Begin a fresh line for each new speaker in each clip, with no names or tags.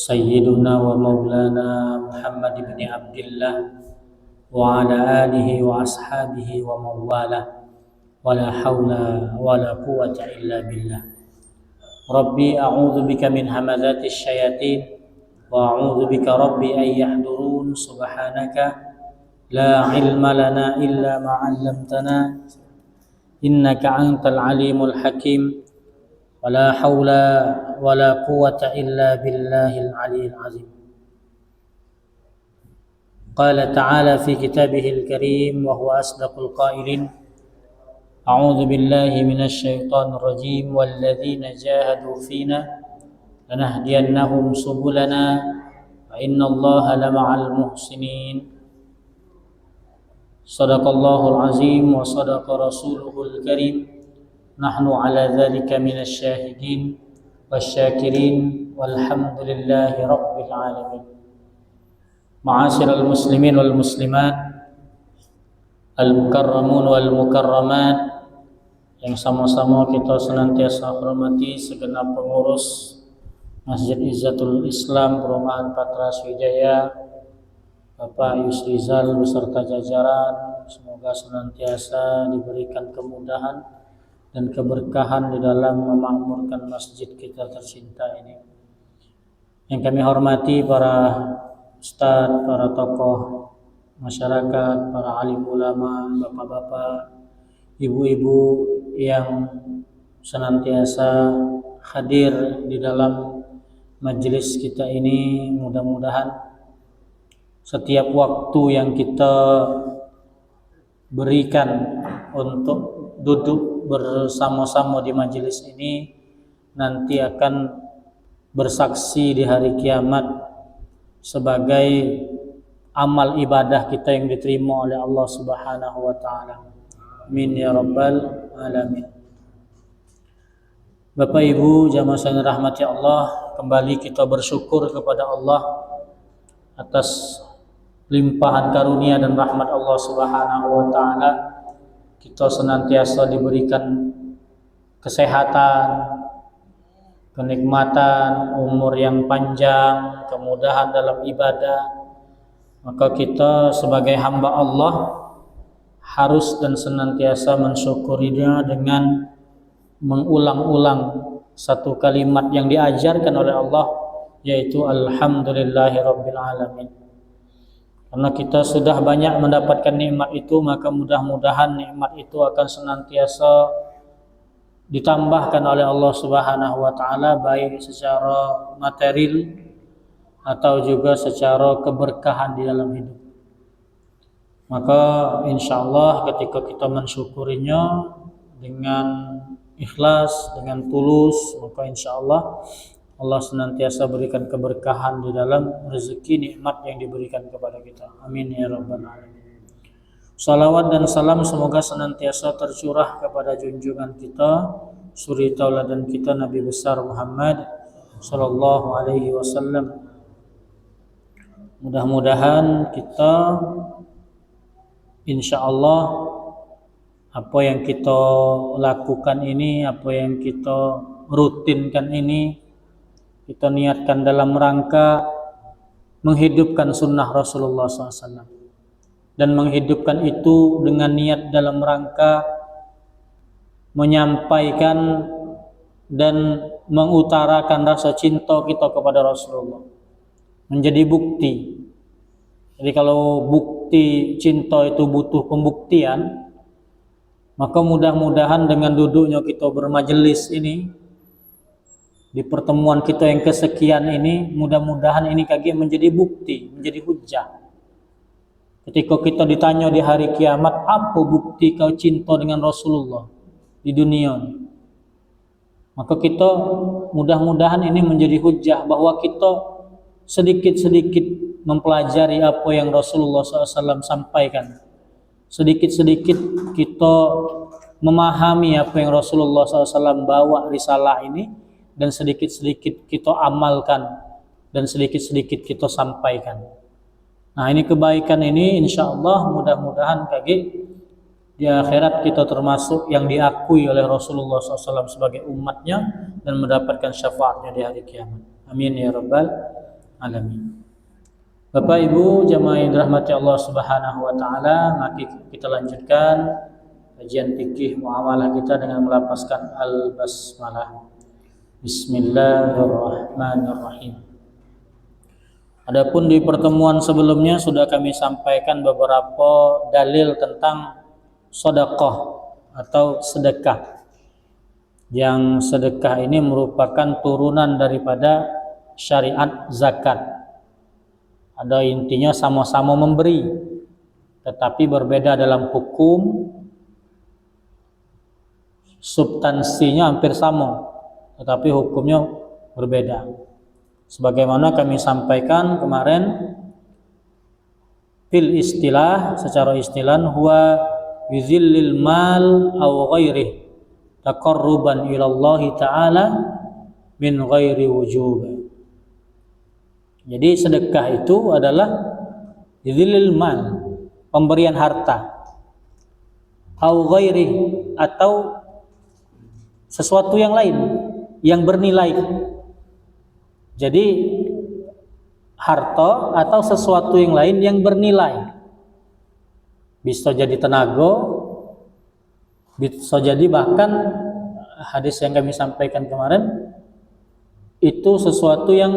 سيدنا ومولانا محمد بن عبد الله وعلى آله وأصحابه ومن والاه ولا حول ولا قوة إلا بالله. ربي أعوذ بك من همزات الشياطين وأعوذ بك ربي أن يحضرون. سبحانك لا علم لنا إلا ما علمتنا إنك أنت العليم الحكيم ولا حول ولا قوة إلا بالله العلي العظيم. قال تعالى في كتابه الكريم وهو أصدق القائلين: أعوذ بالله من الشيطان الرجيم والذين جاهدوا فينا لنهدينهم سبلنا وإن الله لمع المحسنين. صدق الله العظيم وصدق رسوله الكريم. نحن على ذلك من الشاهدين والشاكرين والحمد لله رب العالمين. معاشر المسلمين والmuslimat, al-mukarramun wal mukarramat, yang sama-sama kita senantiasa hormati segenap pengurus Masjid Izzatul Islam Perumahan Patra Sriwijaya, Bapak Yusrizal beserta jajaran, semoga senantiasa diberikan kemudahan dan keberkahan di dalam memakmurkan masjid kita tercinta ini. Yang kami hormati para ustadz, para tokoh masyarakat, para alim ulama, bapak-bapak, ibu-ibu yang senantiasa hadir di dalam majelis kita ini. Mudah-mudahan setiap waktu yang kita berikan untuk duduk bersama-sama di majelis ini nanti akan bersaksi di hari kiamat sebagai amal ibadah kita yang diterima oleh Allah Subhanahu wa taala. Amin ya rabbal alamin. Bapak Ibu jamaah sekalian rahmati Allah, kembali kita bersyukur kepada Allah atas limpahan karunia dan rahmat Allah Subhanahu wa taala. Kita senantiasa diberikan kesehatan, kenikmatan, umur yang panjang, kemudahan dalam ibadah. Maka kita sebagai hamba Allah harus dan senantiasa mensyukurinya dengan mengulang-ulang satu kalimat yang diajarkan oleh Allah, yaitu alhamdulillahirabbil alamin. Karena kita sudah banyak mendapatkan nikmat itu, maka mudah-mudahan nikmat itu akan senantiasa ditambahkan oleh Allah Subhanahu wa taala, baik secara material atau juga secara keberkahan di dalam hidup. Maka insyaallah ketika kita mensyukurinya dengan ikhlas, dengan tulus, maka insyaallah Allah senantiasa berikan keberkahan di dalam rezeki nikmat yang diberikan kepada kita. Amin ya rabbal alamin. Salawat dan salam semoga senantiasa tercurah kepada junjungan kita, suri tauladan kita, Nabi besar Muhammad sallallahu alaihi wasallam. Mudah-mudahan kita insyaallah apa yang kita lakukan ini, apa yang kita rutinkan ini, kita niatkan dalam rangka menghidupkan sunnah Rasulullah SAW, dan menghidupkan itu dengan niat dalam rangka menyampaikan dan mengutarakan rasa cinta kita kepada Rasulullah, menjadi bukti. Jadi kalau bukti cinta itu butuh pembuktian, maka mudah-mudahan dengan duduknya kita bermajelis ini, di pertemuan kita yang kesekian ini, mudah-mudahan ini kaki menjadi bukti, menjadi hujah. Ketika kita ditanya di hari kiamat, apa bukti kau cinta dengan Rasulullah di dunia ini? Maka kita mudah-mudahan ini menjadi hujah bahwa kita sedikit-sedikit mempelajari apa yang Rasulullah SAW sampaikan. Sedikit-sedikit kita memahami apa yang Rasulullah SAW bawa risalah ini, dan sedikit-sedikit kita amalkan, dan sedikit-sedikit kita sampaikan. Nah, ini kebaikan ini insyaallah mudah-mudahan kaki di akhirat kita termasuk yang diakui oleh Rasulullah SAW sebagai umatnya dan mendapatkan syafaatnya di hari kiamat. Amin ya rabbal alamin. Bapak Ibu jamaah yang dirahmati Allah Subhanahu wa taala, mari kita lanjutkan kajian fikih muamalah kita dengan melafazkan al-basmalah. Bismillahirrahmanirrahim. Adapun di pertemuan sebelumnya sudah kami sampaikan beberapa dalil tentang sedekah atau sedekah. Yang sedekah ini merupakan turunan daripada syariat zakat. Ada intinya sama-sama memberi, tetapi berbeda dalam hukum, substansinya hampir sama, tetapi hukumnya berbeda. Sebagaimana kami sampaikan kemarin, fil istilah, secara istilah, huwa yuzillil mal aw ghairih taqarruban ila Allah Ta'ala min ghairi wujub. Jadi sedekah itu adalah yuzillil mal, pemberian harta, aw ghairih, atau sesuatu yang lain yang bernilai. Jadi harta atau sesuatu yang lain yang bernilai, bisa jadi tenaga, bisa jadi bahkan hadis yang kami sampaikan kemarin itu sesuatu yang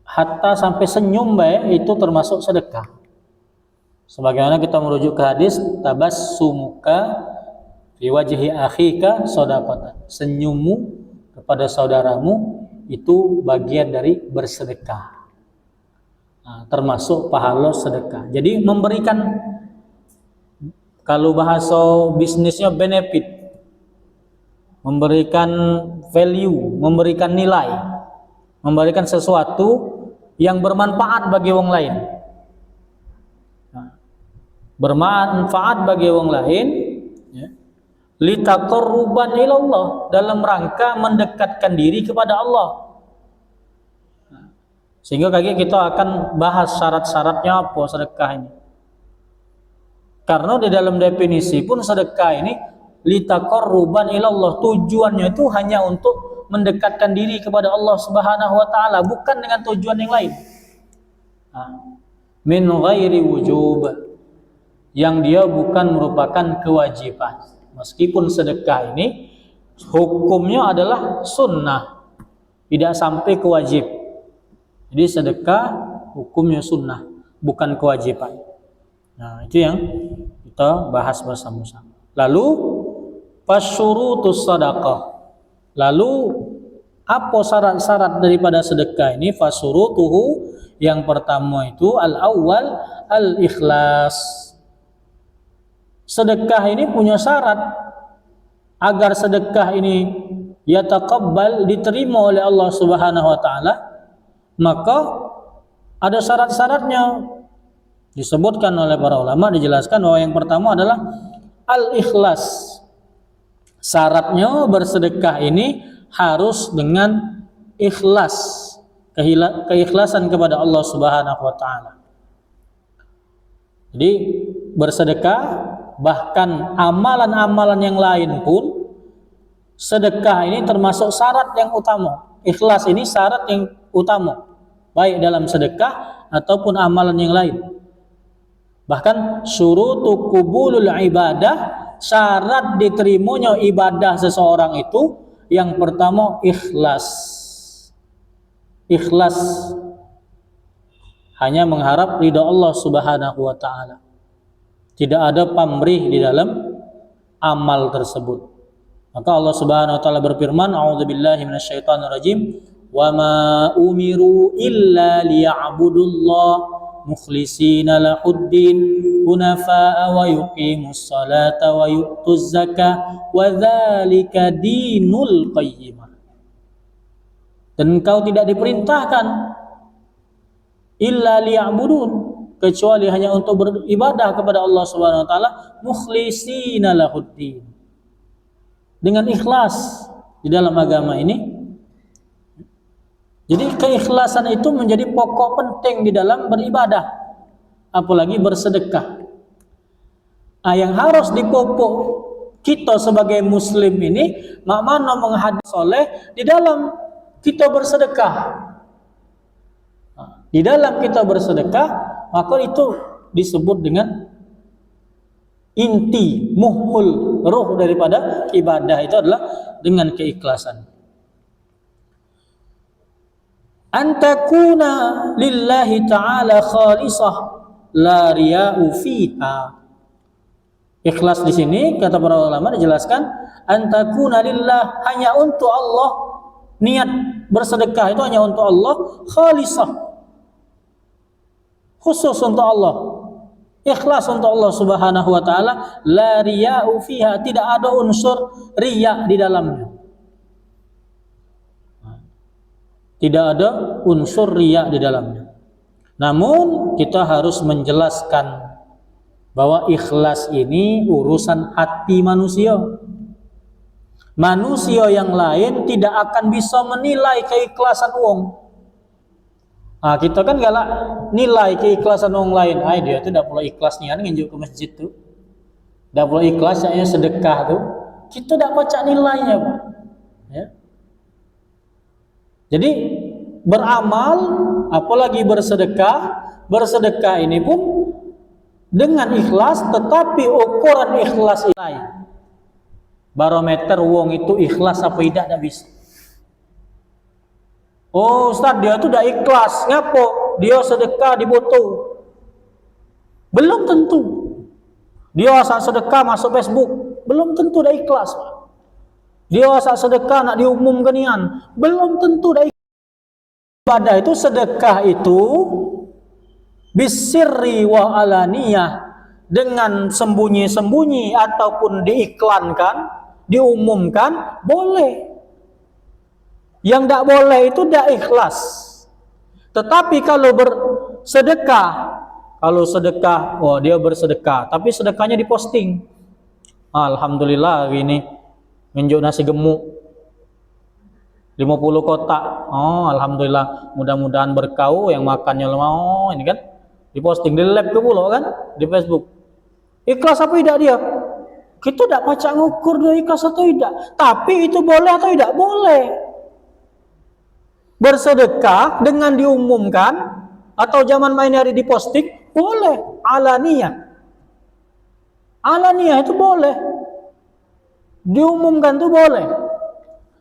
hatta sampai senyum itu termasuk sedekah. Sebagaimana kita merujuk ke hadis tabassumuka fi wajhi akhika shadaqatan, senyummu kepada saudaramu itu bagian dari bersedekah. Nah, termasuk pahala sedekah. Jadi memberikan, kalau bahasa bisnisnya benefit, memberikan value, memberikan nilai, memberikan sesuatu yang bermanfaat bagi orang lain. Nah, bermanfaat bagi orang lain, ya, litaqarruban ilallah, dalam rangka mendekatkan diri kepada Allah. Nah, sehingga kali kita akan bahas syarat-syaratnya apa sedekah ini. Karena di dalam definisi pun sedekah ini litaqarruban ilallah, tujuannya itu hanya untuk mendekatkan diri kepada Allah Subhanahu wa taala, bukan dengan tujuan yang lain. Min ghairi wujub, yang dia bukan merupakan kewajiban. Meskipun sedekah ini hukumnya adalah sunnah, tidak sampai kewajib. Jadi sedekah hukumnya sunnah, bukan kewajiban. Nah, itu yang kita bahas bersama-sama. Lalu fasyurutus sadaqah. Lalu apa syarat-syarat daripada sedekah ini? Fasyurutuhu, yang pertama itu al-awwal al-ikhlas. Sedekah ini punya syarat. Agar sedekah ini yataqabbal, diterima oleh Allah Subhanahu wa taala, maka ada syarat-syaratnya. Disebutkan oleh para ulama, dijelaskan bahwa yang pertama adalah al-ikhlas. Syaratnya bersedekah ini harus dengan ikhlas, keikhlasan kepada Allah Subhanahu wa taala. Jadi bersedekah, bahkan amalan-amalan yang lain pun, sedekah ini termasuk syarat yang utama. Ikhlas ini syarat yang utama, baik dalam sedekah ataupun amalan yang lain. Bahkan syurutu qubulul ibadah, syarat diterimanya ibadah seseorang itu yang pertama ikhlas. Ikhlas, hanya mengharap ridha Allah Subhanahu wa taala. Tidak ada pamrih di dalam amal tersebut. Maka Allah Subhanahu wa taala berfirman, a'udzubillahi minasyaitonir rajim, wa ma umiru illa liya'budullah mukhlishina lahuddin hunafa'a wa yuqimus salata wa yu'tuz zakah wa dzalika dinul qayyimah. Dan engkau tidak diperintahkan illa liya'budun, kecuali hanya untuk beribadah kepada Allah Subhanahu wa taala, mukhlishina lahuddin, dengan ikhlas di dalam agama ini. Jadi keikhlasan itu menjadi pokok penting di dalam beribadah, apalagi bersedekah. Yang harus dipupuk kita sebagai muslim ini, mana menghadap soleh di dalam kita bersedekah. Di dalam kita bersedekah, maka itu disebut dengan inti, muhul, ruh daripada ibadah itu adalah dengan keikhlasan. Antakuna lillahi ta'ala khalisah la riya'u fiha. Ikhlas di sini kata para ulama dijelaskan antakuna lillah, hanya untuk Allah. Niat bersedekah itu hanya untuk Allah, khalisah, khusus untuk Allah, ikhlas untuk Allah Subhanahu wa taala, la riya'u fiha, tidak ada unsur riya di dalamnya. Tidak ada unsur riya di dalamnya. Namun kita harus menjelaskan bahwa ikhlas ini urusan hati manusia. Manusia yang lain tidak akan bisa menilai keikhlasan wong. Nah, kita kan galak nilai keikhlasan orang lain. Dia tuh tidak perlu ikhlas nih, nginjuk ke masjid tuh. Tidak perlu ikhlas, saya sedekah tuh. Kita tidak baca nilainya, Pak. Ya. Jadi beramal, apalagi bersedekah ini pun dengan ikhlas, tetapi ukuran ikhlas lain. Barometer wong itu ikhlas apa tidak bisa. Oh Ustaz, dia tuh udah ikhlas, ngapo? Dia sedekah diboto. Belum tentu. Dia asal sedekah masuk Facebook, belum tentu dah ikhlas. Dia asal sedekah nak diumumkan nian, belum tentu dah ikhlas. Ibadah itu, sedekah itu bisirri wa alaniyah, dengan sembunyi-sembunyi ataupun diiklankan, diumumkan, boleh. Yang tidak boleh itu tidak ikhlas. Tetapi kalau bersedekah, dia bersedekah, tapi sedekahnya diposting. Alhamdulillah hari ini nginjuk nasi gemuk 50 kotak. Alhamdulillah, mudah-mudahan berkau yang makannya lemah. Ini kan diposting di lab ke pulau kan, di Facebook. Ikhlas apa tidak dia? Kita tidak baca ngukur dia ikhlas atau tidak. Tapi itu boleh atau tidak? Boleh. Bersedekah dengan diumumkan atau zaman main hari diposting, boleh. Alaniyah itu boleh. Diumumkan itu boleh.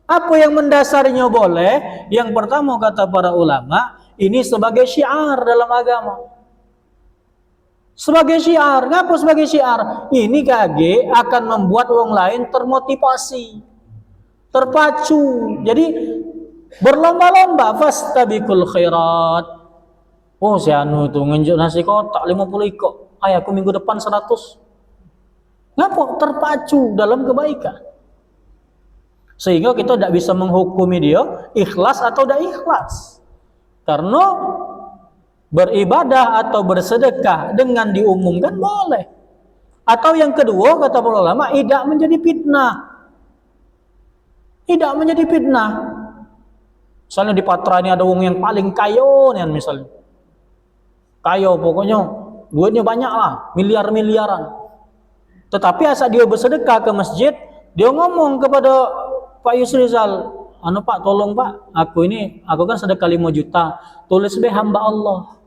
Apa yang mendasarinya boleh? Yang pertama kata para ulama, ini sebagai syiar dalam agama. Sebagai syiar. Ngapa sebagai syiar? Ini kage akan membuat orang lain termotivasi, terpacu. Jadi berlomba-lomba, fastabiqul khairat. Oh si anu itu ngenjuk nasi kotak 50 ikut. Aku minggu depan 100. Ngapa? Terpacu dalam kebaikan. Sehingga kita tidak bisa menghukumi dia ikhlas atau tidak ikhlas. Karena beribadah atau bersedekah dengan diumumkan boleh. Atau yang kedua kata para ulama, tidak menjadi fitnah. Tidak menjadi fitnah. Misalnya di Patra ini ada orang yang paling kaya nih misalnya. Kaya pokoknya, duitnya banyak lah, miliar-miliaran. Tetapi asal dia bersedekah ke masjid, dia ngomong kepada Pak Yusrizal, Pak tolong Pak, aku kan sedekah 5 juta, tulis be hamba Allah.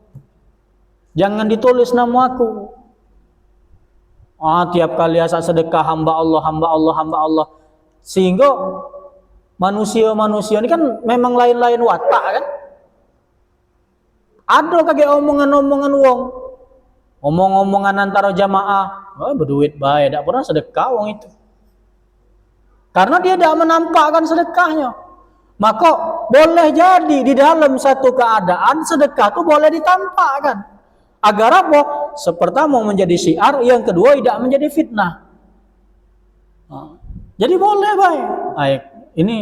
Jangan ditulis nama aku. Tiap kali asal sedekah hamba Allah, hamba Allah, hamba Allah. Sehingga manusia-manusia ini kan memang lain-lain watak kan. Ada kayak omongan-omongan wong. Omong-omongan antara jamaah, berduit baik, tidak pernah sedekah wong itu. Karena dia tidak menampakkan sedekahnya. Maka boleh jadi di dalam satu keadaan sedekah itu boleh ditampakkan. Agar apa? Pertama menjadi syiar, yang kedua tidak menjadi fitnah. Jadi boleh baik. Ini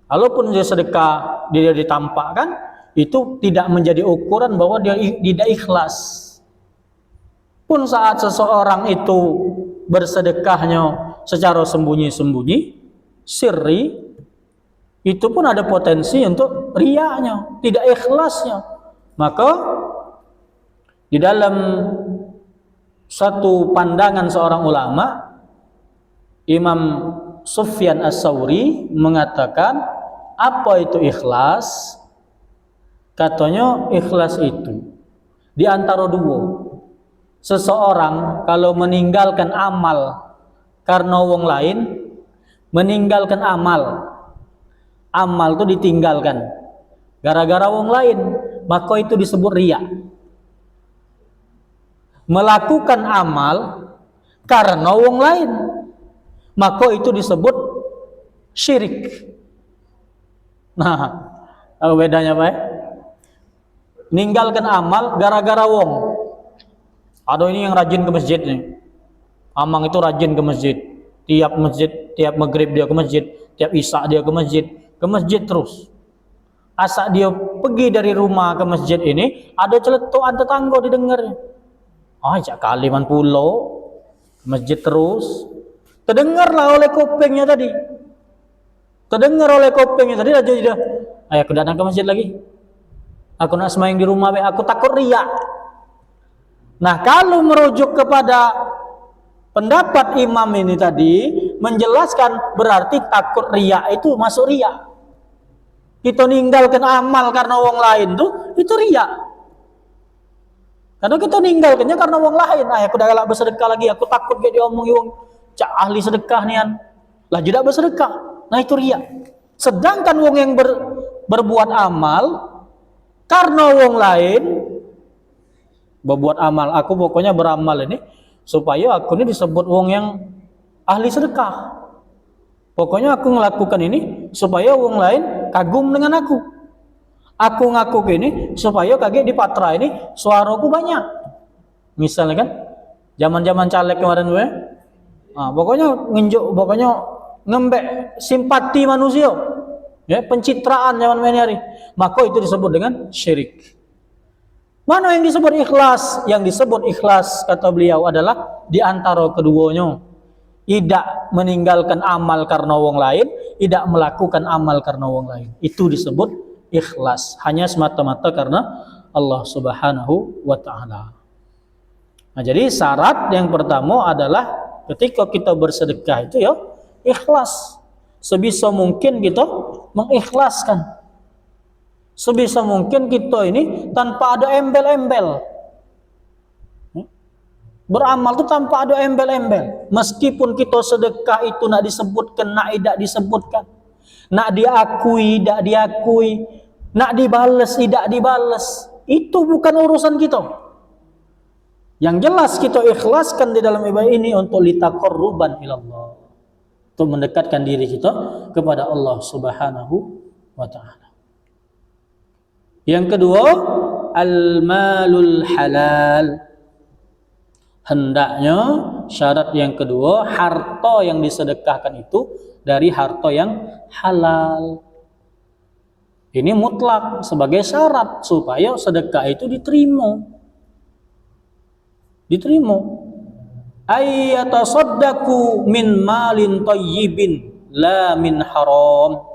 kalaupun dia sedekah dia ditampakkan, itu tidak menjadi ukuran bahwa dia tidak ikhlas. Pun saat seseorang itu bersedekahnya secara sembunyi-sembunyi, sirri, itu pun ada potensi untuk riyanya, tidak ikhlasnya. Maka di dalam satu pandangan seorang ulama, Imam Sufyan As-Tsauri mengatakan, apa itu ikhlas? Katanya ikhlas itu di antara dua. Seseorang kalau meninggalkan amal karena wong lain, meninggalkan amal itu ditinggalkan gara-gara wong lain, maka itu disebut riya. Melakukan amal karena wong lain, maka itu disebut syirik. Nah, apa bedanya Pak? Ninggalkan amal gara-gara wong. Ada ini yang rajin ke masjid nih. Amang itu rajin ke masjid. Tiap maghrib dia ke masjid, tiap isya dia ke masjid terus. Asa dia pergi dari rumah ke masjid ini, ada celetukan tetangga didengar. Jak kali man pulau ke masjid terus. Terdengarlah oleh kupingnya tadi. Aja dia. Aku datang ke masjid lagi. Aku nak sembahyang di rumah, aku takut riya. Nah, kalau merujuk kepada pendapat imam ini tadi, menjelaskan berarti takut riya itu masuk riya. Kita ninggalkan amal karena wong lain tuh, itu riya. Karena kita ninggalkannya karena wong lain. Aku dah galak bersedekah lagi, aku takut dia diomongi wong cak ahli sedekah nian. Lah tidak bersedekah. Nah, itu riya. Sedangkan wong yang berbuat amal karena wong lain, berbuat amal, aku pokoknya beramal ini supaya aku ini disebut wong yang ahli sedekah. Pokoknya aku melakukan ini supaya wong lain kagum dengan aku. Aku ngaku ini supaya kagak di patra ini suaraku banyak. Misalnya kan, zaman-zaman caleg kemarin gue, pokoknya ngembek simpati manusia, ya, pencitraan zaman hari. Maka itu disebut dengan syirik. Mana yang disebut ikhlas? Yang disebut ikhlas, kata beliau, adalah di antara keduanya. Tidak meninggalkan amal karena wong lain, tidak melakukan amal karena wong lain. Itu disebut ikhlas. Hanya semata-mata karena Allah Subhanahu wa ta'ala. Nah, jadi syarat yang pertama adalah ketika kita bersedekah itu ya ikhlas. Sebisa mungkin kita mengikhlaskan. Sebisa mungkin kita ini tanpa ada embel-embel. Beramal itu tanpa ada embel-embel. Meskipun kita sedekah itu nak disebutkan, nak tidak disebutkan. Nak diakui, tidak diakui. Nak dibales, tidak dibales. Itu bukan urusan kita. Yang jelas kita ikhlaskan di dalam ibadah ini untuk litaqarruban ilallah. Untuk mendekatkan diri kita kepada Allah Subhanahu wa ta'ala. Yang kedua, al-malul halal. Hendaknya syarat yang kedua, harta yang disedekahkan itu dari harta yang halal. Ini mutlak sebagai syarat supaya sedekah itu diterima. Ayyatasaddaqu min malin thayyibin la min haram.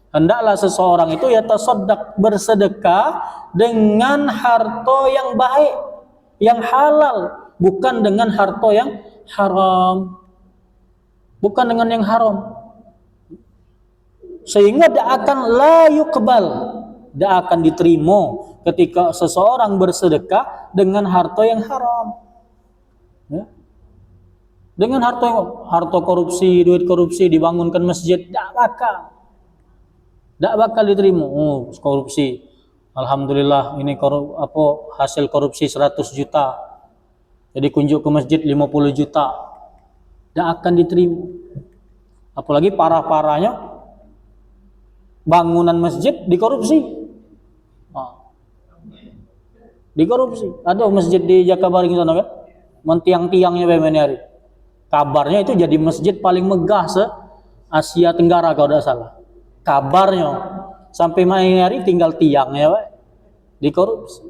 Hendaklah seseorang itu yatasaddaq, bersedekah dengan harta yang baik, yang halal, bukan dengan harta yang haram. Bukan dengan yang haram. Sehingga tidak akan la yuqbal, tidak akan diterima ketika seseorang bersedekah dengan harta yang haram. Ya. Dengan harta korupsi, duit korupsi, dibangunkan masjid, tidak bakal diterima. Korupsi. Alhamdulillah ini hasil korupsi 100 juta. Jadi kunjuk ke masjid 50 juta. Tidak akan diterima. Apalagi parah-parahnya bangunan masjid dikorupsi. Dikorupsi. Ada masjid di Jakabaring sana kan? Mentiang-tiangnya hari. Kabarnya itu jadi masjid paling megah se-Asia Tenggara kalau tidak salah. Kabarnya sampai main hari tinggal tiangnya dikorupsi.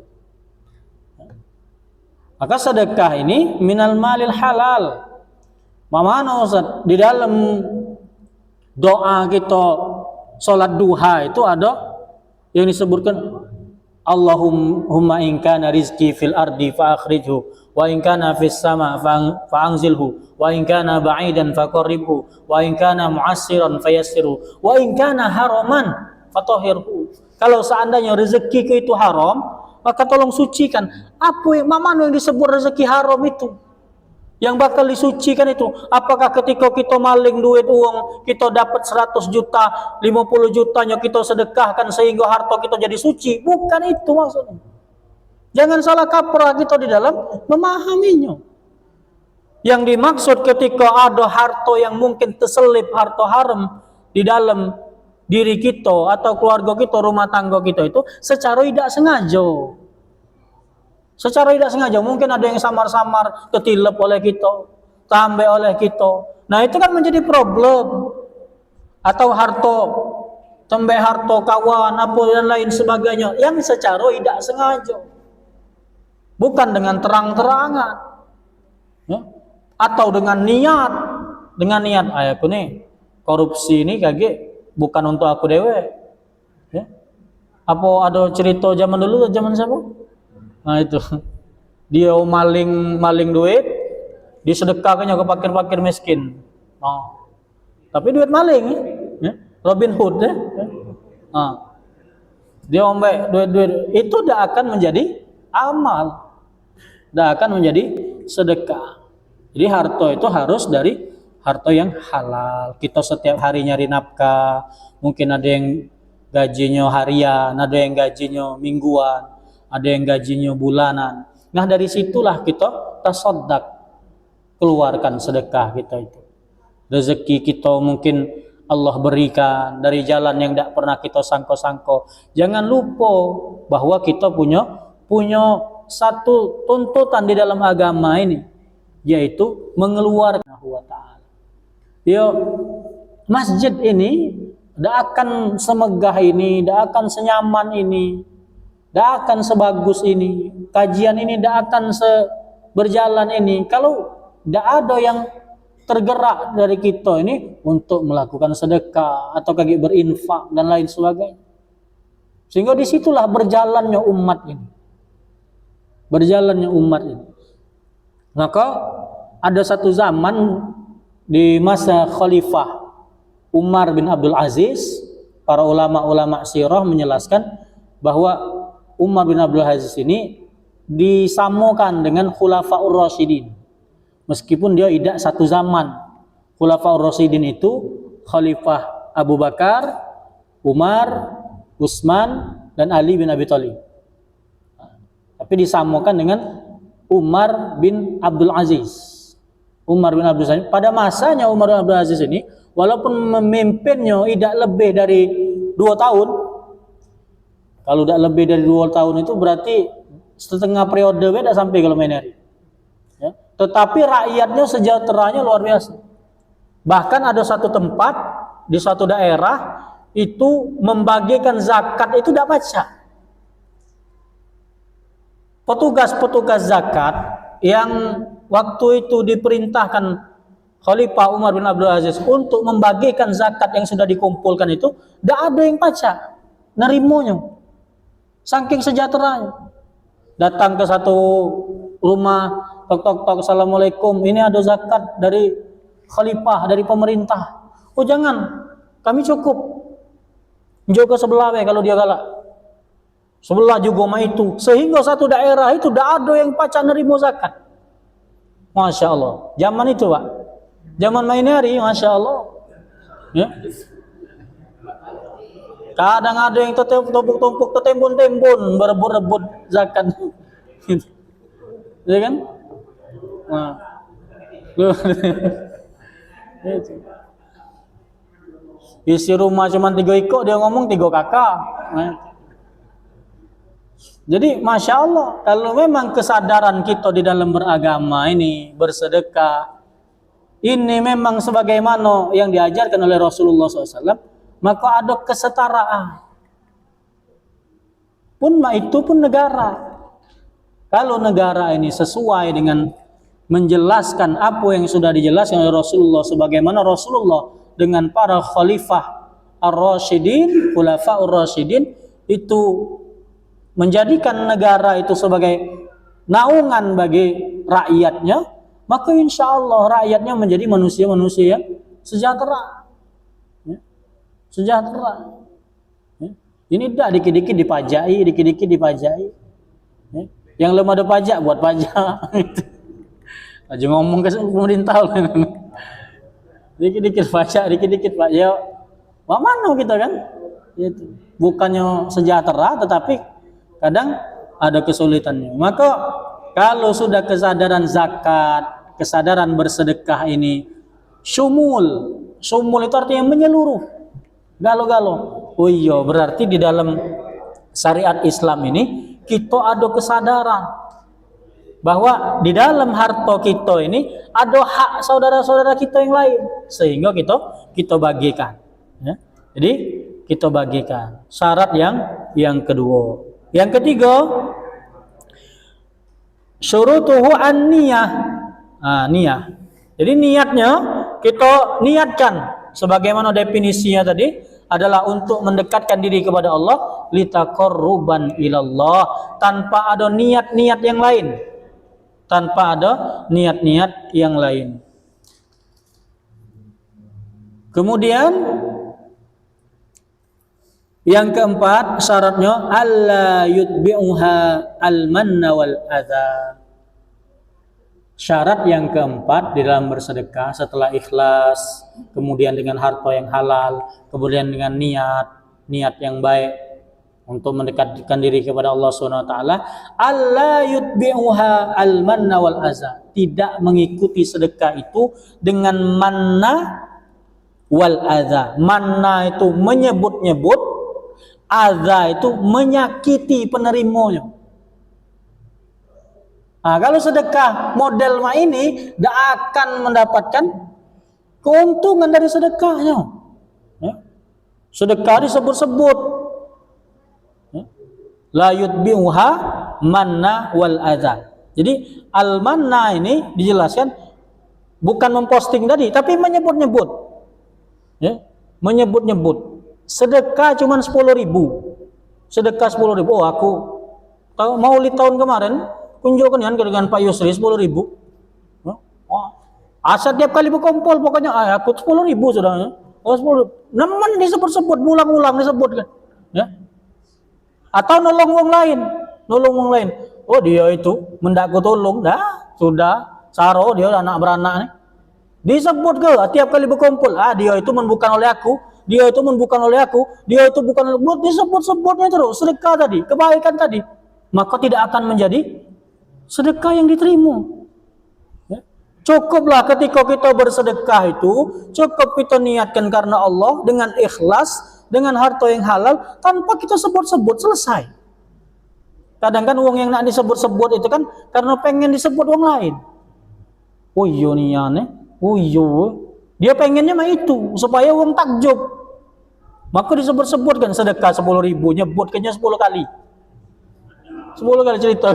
Maka sedekah ini minal malil halal. Mana Ustaz? Di dalam doa kita salat duha itu ada yang disebutkan Allahumma in kana rizqi fil ardi fa akhrijhu wa in kana fis sama fa anzilhu wa in kana ba'idan fa qarribhu wa in kana mu'assiran fayassirhu wa in kana haraman fatahhirhu. Kalau seandainya rezekiku itu haram, maka tolong sucikan. Apa yang mana yang disebut rezeki haram itu? Yang bakal disucikan itu, apakah ketika kita maling duit uang, kita dapat 100 juta, 50 jutanya kita sedekahkan sehingga harta kita jadi suci? Bukan itu maksudnya. Jangan salah kaprah kita di dalam memahaminya. Yang dimaksud ketika ada harta yang mungkin terselip harta haram di dalam diri kita atau keluarga kita, rumah tangga kita itu secara tidak sengaja. Secara tidak sengaja mungkin ada yang samar-samar ketilep oleh kita, tambah oleh kita. Nah, itu kan menjadi problem. Atau harta, tambah harta kawan, apa dan lain sebagainya yang secara tidak sengaja. Bukan dengan terang-terangan. Ya? Atau dengan niat. Dengan niat, aku nih korupsi ini kage bukan untuk aku dewe. Ya? Apa ada cerita zaman dulu, zaman siapa? Nah itu, dia maling duit, disedekahkannya ke fakir-fakir miskin. Oh. Tapi duit maling, ya? Robin Hood, ya? Nah, dia ombek duit itu tidak akan menjadi amal, tidak akan menjadi sedekah. Jadi harta itu harus dari harta yang halal. Kita setiap hari nyari nafkah, mungkin ada yang gajinya harian, ada yang gajinya mingguan, ada yang gajinya bulanan. Nah, dari situlah kita tasaddaq, keluarkan sedekah kita itu. Rezeki kita mungkin Allah berikan dari jalan yang tidak pernah kita sangka-sangka. Jangan lupa bahwa kita punya satu tuntutan di dalam agama ini, yaitu mengeluarkan wa ta'ala. Ya, masjid ini tidak akan semegah ini, tidak akan senyaman ini, tidak akan sebagus ini, kajian ini tidak akan berjalan ini kalau tidak ada yang tergerak dari kita ini untuk melakukan sedekah atau kaki berinfak dan lain sebagainya. Sehingga disitulah berjalannya umat ini. Berjalannya umat ini. Maka ada satu zaman di masa Khalifah Umar bin Abdul Aziz, para ulama-ulama sirah menjelaskan bahwa Umar bin Abdul Aziz ini disamakan dengan Khulafaur Rasyidin. Meskipun dia tidak satu zaman. Khulafaur Rasyidin itu Khalifah Abu Bakar, Umar, Utsman, dan Ali bin Abi Thalib. Tapi disamakan dengan Umar bin Abdul Aziz. Umar bin Abdul Aziz. Pada masanya Umar bin Abdul Aziz ini, walaupun memimpinnya tidak lebih dari 2 tahun, kalau tidak lebih dari 2 tahun itu berarti setengah periode tidak sampai kalau meneri. Ya. Tetapi rakyatnya sejahteranya luar biasa. Bahkan ada satu tempat di suatu daerah itu membagikan zakat itu tidak baca. Petugas-petugas zakat yang waktu itu diperintahkan Khalifah Umar bin Abdul Aziz untuk membagikan zakat yang sudah dikumpulkan itu tidak ada yang baca, nerimonya. Saking sejahteranya. Datang ke satu rumah, tok, assalamualaikum, ini ada zakat dari khalifah, dari pemerintah. Oh jangan, kami cukup. Juga sebelah kalau dia galak. Sebelah juga mah itu. Sehingga satu daerah itu tidak ada yang pacak nerimo zakat. Masya Allah. Zaman itu Pak. Zaman main hari, Masya Allah. Ya. Kadang ada yang tumpuk-tumpuk, tetembun-tembun, berebut-rebut zakat. Ya kan? Nah. Isi rumah cuma 3 ekor, dia ngomong 3 kakak. Nah. Jadi Masya Allah, kalau memang kesadaran kita di dalam beragama ini, bersedekah, ini memang sebagaimana yang diajarkan oleh Rasulullah SAW, maka ada kesetaraan. Itu pun negara. Kalau negara ini sesuai dengan menjelaskan apa yang sudah dijelaskan oleh Rasulullah, sebagaimana Rasulullah dengan para khalifah ar-rasyidin, khulafa ar-rasyidin itu menjadikan negara itu sebagai naungan bagi rakyatnya, maka insya Allah rakyatnya menjadi manusia-manusia yang sejahtera. Sejahtera. Ini dah dikit-dikit dipajai, dikit-dikit dipajai. Ya. Yang belum ada pajak buat pajak. Aja ngomong ke pemerintah. Dikit-dikit pajak, dikit-dikit pajak. Ya, mana kita kan? Itu. Bukannya sejahtera, tetapi kadang ada kesulitannya. Maka kalau sudah kesadaran zakat, kesadaran bersedekah ini syumul itu artinya menyeluruh, galo-galo. Oh iya, berarti di dalam syariat Islam ini kita ada kesadaran bahwa di dalam harta kita ini ada hak saudara-saudara kita yang lain, sehingga kita bagikan. Ya. Jadi kita bagikan. Syarat yang kedua. Yang ketiga, syurutuhu an-niyah. Niyah. Jadi niatnya kita niatkan sebagaimana definisinya tadi adalah untuk mendekatkan diri kepada Allah, litaqarruban ilallah, tanpa ada niat-niat yang lain. Tanpa ada niat-niat yang lain. Kemudian yang keempat syaratnya alla yutbi'uha al-manna wal adza. Syarat yang keempat di dalam bersedekah setelah ikhlas, kemudian dengan harta yang halal, kemudian dengan niat yang baik untuk mendekatkan diri kepada Allah Subhanahu wa taala, alla yutbi'uha al-manna wal adza. Tidak mengikuti sedekah itu dengan manna wal adza. Manna itu menyebut-nyebut, adza itu menyakiti penerimanya. Kalau sedekah model ini tidak akan mendapatkan keuntungan dari sedekahnya. Ya. Sedekah disebut-sebut. Ya. La yutbi'uha manna wal adza. Jadi al-manna ini dijelaskan bukan memposting tadi, tapi menyebut-nyebut. Ya. Menyebut-nyebut. Sedekah cuma 10.000. Sedekah 10.000. Oh, aku tahu Maulid tahun kemarin kunjukkan dengan Pak Yusri 10.000. Asal tiap kali berkumpul pokoknya aku 10.000 sudah. Oh 10. Namun disebut-sebut berulang-ulang disebutkan. Ya. Atau nolong wong lain. Oh dia itu mendaku tolong dah sudah saro dia anak beranak nih. Disebut ke tiap kali berkumpul, dia itu bukan oleh aku, dia itu bukan oleh aku, dia itu bukan oleh disebut-sebutnya terus sedekah tadi, kebaikan tadi. Maka tidak akan menjadi sedekah yang diterima. Ya. Cukuplah ketika kita bersedekah itu, cukup kita niatkan karena Allah dengan ikhlas, dengan harta yang halal, tanpa kita sebut-sebut, selesai. Kadang kan uang yang nak disebut-sebut itu kan karena pengen disebut orang lain. Oh iya nih, oh iya. Dia pengennya mah itu supaya uang takjub. Maka disebut-sebut kan sedekah 10.000, nyebutkannya 10 kali. 10 kali cerita.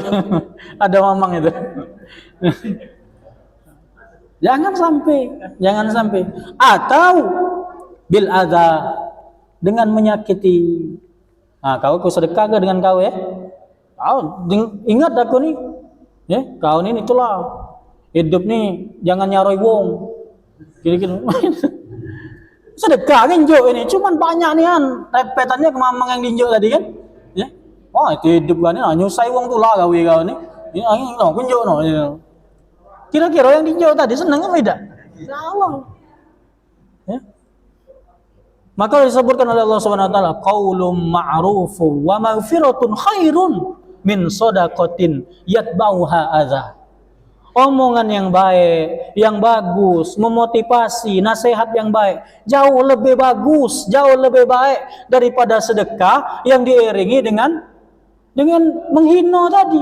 Ada mamang itu. Jangan sampai. Atau bil adza, dengan menyakiti. Kau sedekah ke dengan kau ya? Kau ingat aku nih. Ya, kau ini itulah. Hidup nih jangan nyaroi wong. Kira-kira. Sedekah kan Jo ini, cuman banyak nih kan repetannya ke mamang yang dinjo tadi kan. Ya. Oh, itu hidup kan nyusai wong tuh lah gawe kau ni. Ini kunjuk no. Kira-kira yang dijauh tadi senang apa tidak? Awang. Ya. Maka disebutkan oleh Allah Subhanahu wa taala, qaulun ma'rufun wa maghfiratun khairun min shadaqatin yatba'uha adza. Omongan yang baik, yang bagus, memotivasi, nasihat yang baik, jauh lebih bagus, jauh lebih baik daripada sedekah yang diiringi dengan menghina tadi,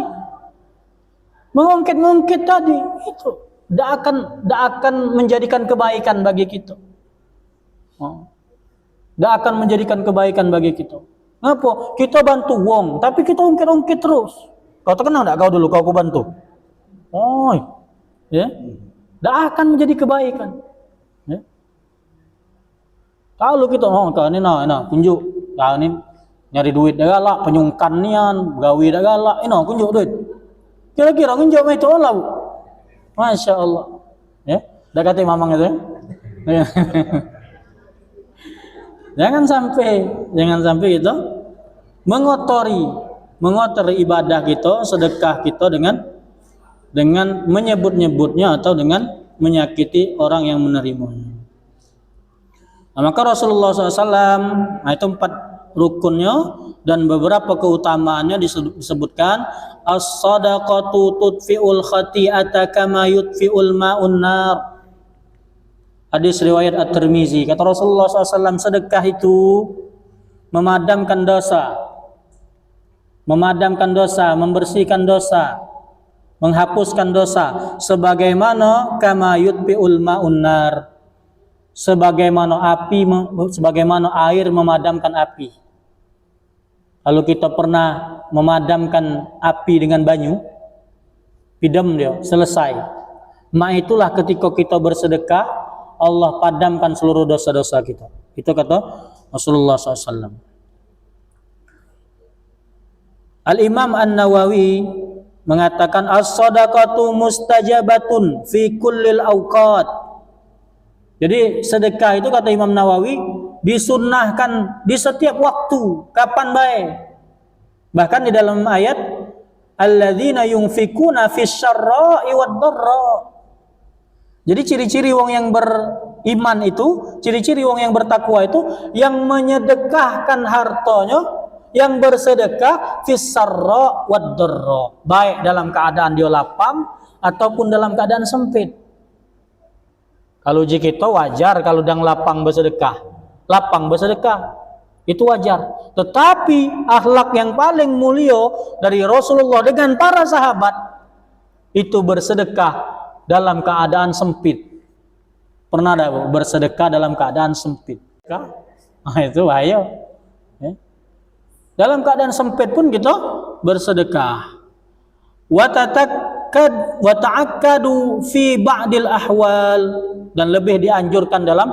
mengungkit-ungkit tadi. Itu tidak akan menjadikan kebaikan bagi kita. Tidak akan menjadikan kebaikan bagi kita. Kenapa? Kita bantu wong, tapi kita ungkit-ungkit terus. Kau terkenal tidak kau dulu kau bantu? Oh, ya, tidak akan menjadi kebaikan. Ya. Kalau kita kau ini kunjuk, kau ini nyari duit dah galak, penyungkan nian, gawe dah galak, kunjuk duit. Kira-kira kunjuk itu Allah. Masya Allah. Ya, dah kata mamang itu. Ya. Jangan sampai itu mengotori ibadah kita, sedekah kita dengan menyebut-nyebutnya atau dengan menyakiti orang yang menerimanya. Nah, maka Rasulullah SAW, itu 4 rukunnya dan beberapa keutamaannya disebutkan. As-sadaqatu tudfi'ul khati'ata kama yudfi'ul ma'un nar. Hadis riwayat At-Tirmizi. Kata Rasulullah SAW, sedekah itu memadamkan dosa, membersihkan dosa, menghapuskan dosa, sebagaimana kama yudfi'ul ma'un nar, sebagaimana air memadamkan api. Kalau kita pernah memadamkan api dengan banyu, pidam dia, selesai. Itulah ketika kita bersedekah, Allah padamkan seluruh dosa-dosa kita. Itu kata Rasulullah SAW. Al-Imam An-Nawawi mengatakan as-sadaqatu mustajabatun fi kullil awqat. Jadi sedekah itu kata Imam Nawawi disunnahkan di setiap waktu, kapan baik. Bahkan di dalam ayat alladzina yunfikuna fis syarra'i wad dharra. Jadi ciri-ciri wong yang beriman itu, ciri-ciri wong yang bertakwa itu yang menyedekahkan hartanya, yang bersedekah fis syarra' wad dharra, baik dalam keadaan dia lapang ataupun dalam keadaan sempit. Kalau jika itu wajar kalau dang lapang bersedekah itu wajar. Tetapi akhlak yang paling mulia dari Rasulullah dengan para sahabat itu bersedekah dalam keadaan sempit. Pernah ada bersedekah dalam keadaan sempit? Itu ayo. Dalam keadaan sempit pun kita bersedekah. Wa ta'akkadu fi ba'dil ahwal, dan lebih dianjurkan dalam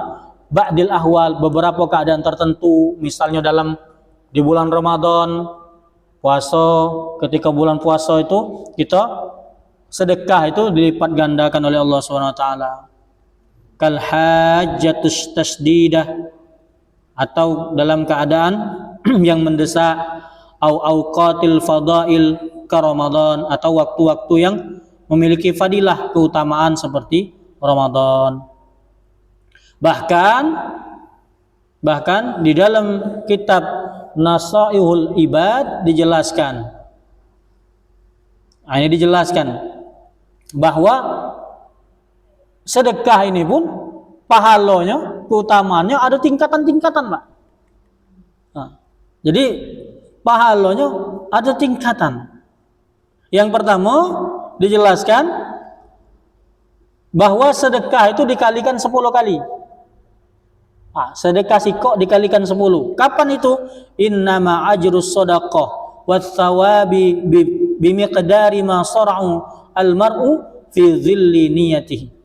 ba'dil ahwal, beberapa keadaan tertentu. Misalnya di bulan Ramadan, puasa, ketika bulan puasa itu kita sedekah itu dilipat gandakan oleh Allah SWT. Kal hajjatus tasdidah, atau dalam keadaan yang mendesak, au auqatil fadail ka Ramadan, atau waktu-waktu yang memiliki fadilah, keutamaan seperti Ramadan. Bahkan di dalam kitab Nasaihul Ibad dijelaskan, ini dijelaskan bahwa sedekah ini pun pahalanya, keutamaannya ada tingkatan-tingkatan, Pak. Jadi pahalanya ada tingkatan. Yang pertama dijelaskan bahwa sedekah itu dikalikan 10 kali. Sedekah sikok dikalikan 10. Kapan itu? Innama ajrus shadaqah was thawabi bimiqdari ma sara'u al-mar'u fi dhilli niyatihi.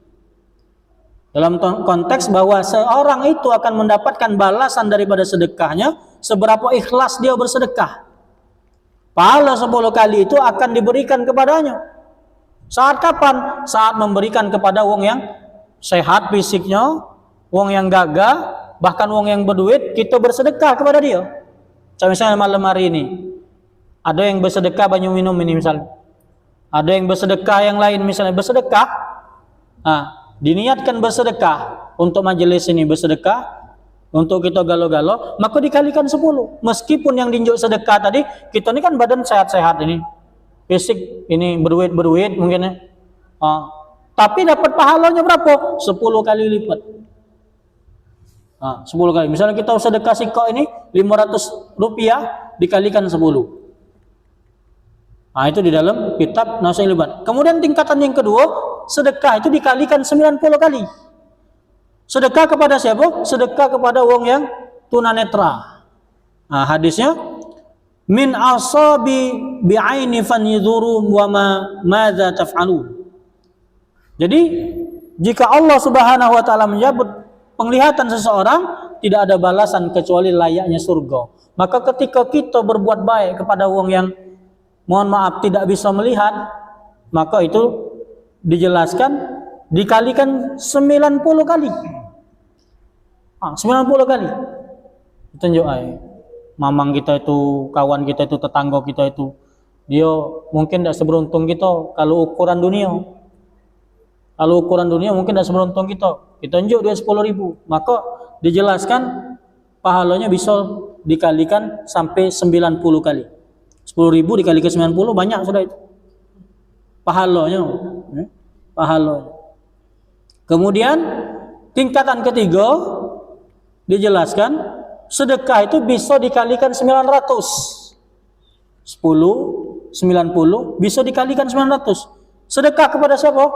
Dalam konteks bahwa seorang itu akan mendapatkan balasan daripada sedekahnya seberapa ikhlas dia bersedekah. Pahala 10 kali itu akan diberikan kepadanya. Saat kapan? Saat memberikan kepada wong yang sehat fisiknya, wong yang gagah, bahkan wong yang berduit, kita bersedekah kepada dia. Misalnya malam hari ini ada yang bersedekah banyu minum ini misalnya, ada yang bersedekah yang lain misalnya bersedekah, diniatkan bersedekah untuk majelis ini, bersedekah untuk kita galo-galo, maka dikalikan 10. Meskipun yang dinjuk sedekah tadi, kita ini kan badan sehat-sehat ini, fisik ini berduit mungkin ya, tapi dapat pahalanya berapa? 10 kali lipat. 10 kali. Misalnya kita sedekah sikok ini 500 rupiah dikalikan 10. Itu di dalam kitab Nasaihul Ibad. Kemudian tingkatan yang kedua, sedekah itu dikalikan 90 kali. Sedekah kepada siapa? Sedekah kepada wong yang tunanetra. Hadisnya min asabi bi'aini fanidhuru wa madza taf'alun. Jadi jika Allah Subhanahu wa taala menyebut penglihatan seseorang, tidak ada balasan kecuali layaknya surga. Maka ketika kita berbuat baik kepada wong yang mohon maaf tidak bisa melihat, maka itu dijelaskan dikalikan 90 kali. 90 kali. Tunjuk ayat. mamang kita itu, kawan kita itu, tetangga kita itu, dia mungkin tidak seberuntung kita kalau ukuran dunia. Kalau ukuran dunia mungkin tidak seberuntung kita. Kita unjuk dia 10.000, maka dijelaskan pahalanya bisa dikalikan sampai 90 kali. 10.000 dikalikan 90 banyak sudah itu. Pahalanya. Pahalanya. Kemudian tingkatan ketiga dijelaskan sedekah itu bisa dikalikan 900. 10, 90 bisa dikalikan 900. Sedekah kepada siapa?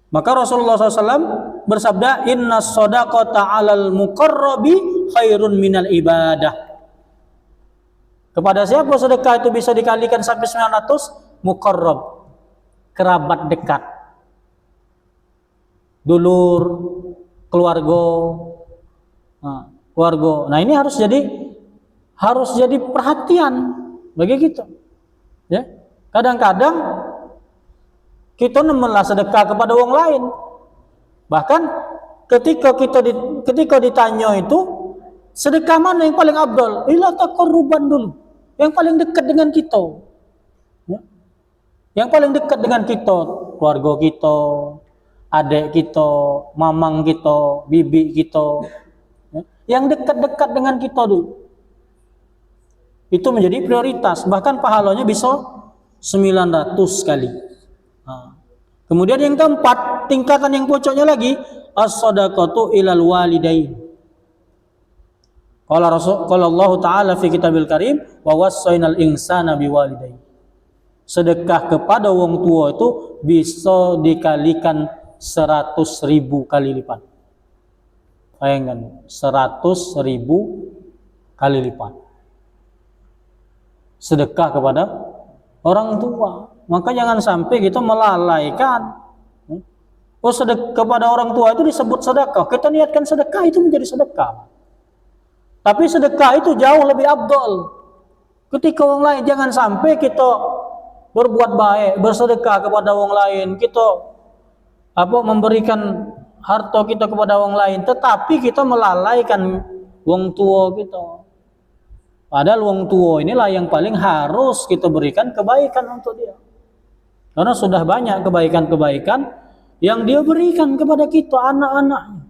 Maka Rasulullah SAW bersabda, inna shadaqata 'alal muqarrabi khairun minal ibadah. Kepada siapa sedekah itu bisa dikalikan sampai 900? Muqarrab, kerabat dekat, dulur, keluarga. Nah ini harus jadi perhatian bagi kita. Ya, kadang-kadang kita nemelah sedekah kepada orang lain. Bahkan ketika ditanya itu sedekah mana yang paling afdal? Ila taqarruban dulu. Yang paling dekat dengan kita. Ya. Yang paling dekat dengan kita, keluarga kita, adik kita, mamang kita, bibi kita. Ya. Yang dekat-dekat dengan kita dulu. Itu menjadi prioritas. Bahkan pahalanya bisa 900 kali. Kemudian yang keempat, tingkatan yang puncaknya lagi, as-shadaqatu ilal walidain. Qala Allah Ta'ala fi kitabil karim, wa wassaynal insana biwalidayhi. Sedekah kepada wong tua itu bisa dikalikan 100.000 kali lipat. Bayangkan, 100.000 kali lipat. Sedekah kepada orang tua. Maka jangan sampai kita melalaikan. Kepada orang tua itu disebut sedekah. Kita niatkan sedekah itu menjadi sedekah. Tapi sedekah itu jauh lebih afdal. Ketika orang lain, jangan sampai kita berbuat baik, bersedekah kepada orang lain, kita memberikan harta kita kepada orang lain, tetapi kita melalaikan wong tua kita. Padahal wong tua inilah yang paling harus kita berikan kebaikan untuk dia. Karena sudah banyak kebaikan-kebaikan yang dia berikan kepada kita, anak-anaknya.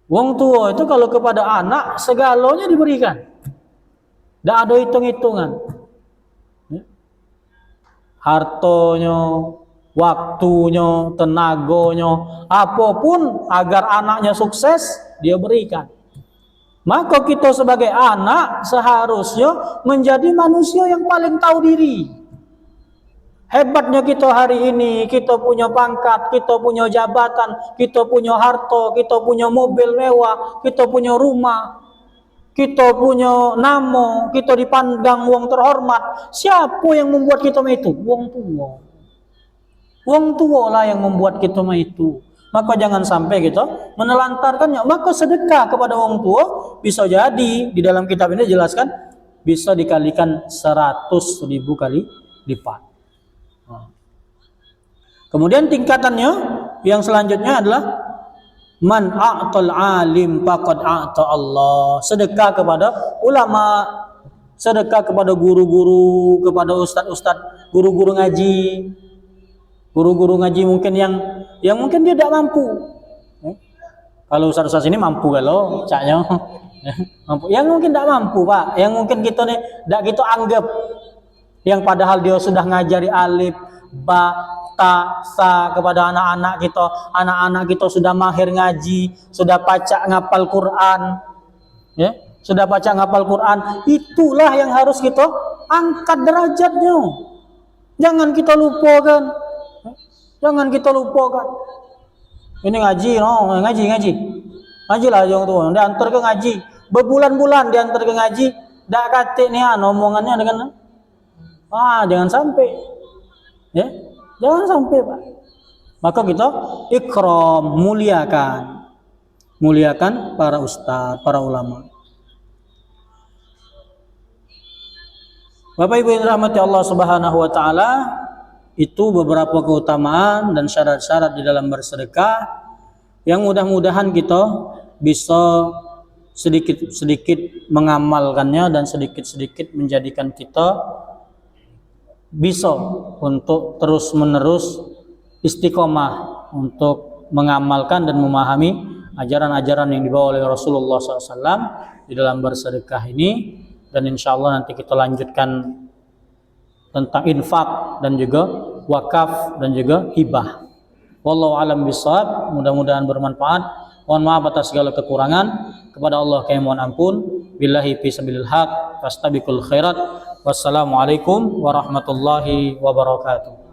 Wong tua itu kalau kepada anak, segalanya diberikan. Tidak ada hitung-hitungan. Hartonya, waktunya, tenaganya, apapun agar anaknya sukses, dia berikan. Maka kita sebagai anak seharusnya menjadi manusia yang paling tahu diri. Hebatnya kita hari ini, kita punya pangkat, kita punya jabatan, kita punya harta, kita punya mobil mewah, kita punya rumah, kita punya nama, kita dipandang wong terhormat. Siapa yang membuat kita itu? Wong tua. Wong tua lah yang membuat kita itu. Maka jangan sampai kita menelantarkannya. Maka sedekah kepada wong tua bisa jadi, di dalam kitab ini dijelaskan, bisa dikalikan 100.000 kali lipat. Kemudian tingkatannya yang selanjutnya adalah man a'tal alim faqad a'ta Allah. Sedekah kepada ulama, sedekah kepada guru-guru, kepada ustaz-ustaz, guru-guru ngaji. Guru-guru ngaji mungkin yang mungkin dia tidak mampu. Kalau ustaz-ustaz ini mampu kalau caknya mampu. Yang mungkin tidak mampu, Pak. Yang mungkin kita nih tidak kita anggap. Yang padahal dia sudah ngajari alif, ba, ta, sa kepada anak-anak kita. Anak-anak kita sudah mahir ngaji, sudah baca ngapal Quran. Ya, sudah baca ngapal Quran. Itulah yang harus kita angkat derajatnya. Jangan kita lupakan. Jangan kita lupakan. Ini ngaji, no, ngaji. Ngajilah yang tuh, diantar ke ngaji. Berbulan-bulan diantar ke ngaji. Dak kate nih omongannya dengan jangan sampai. Ya, jangan sampai, Pak. Maka kita ikram, muliakan para ustaz, para ulama. Bapak Ibu yang dirahmati Allah Subhanahu wa taala, itu beberapa keutamaan dan syarat-syarat di dalam bersedekah yang mudah-mudahan kita bisa sedikit-sedikit mengamalkannya dan sedikit-sedikit menjadikan kita bisa untuk terus-menerus istiqomah untuk mengamalkan dan memahami ajaran-ajaran yang dibawa oleh Rasulullah SAW di dalam bersedekah ini. Dan insya Allah nanti kita lanjutkan tentang infak dan juga wakaf dan juga hibah. Wallahu alam bisawab. Mudah-mudahan bermanfaat. Mohon maaf atas segala kekurangan. Kepada Allah kami mohon ampun. Billahi fi sabilil haq fastabiqul khairat. Wassalamualaikum warahmatullahi wabarakatuh.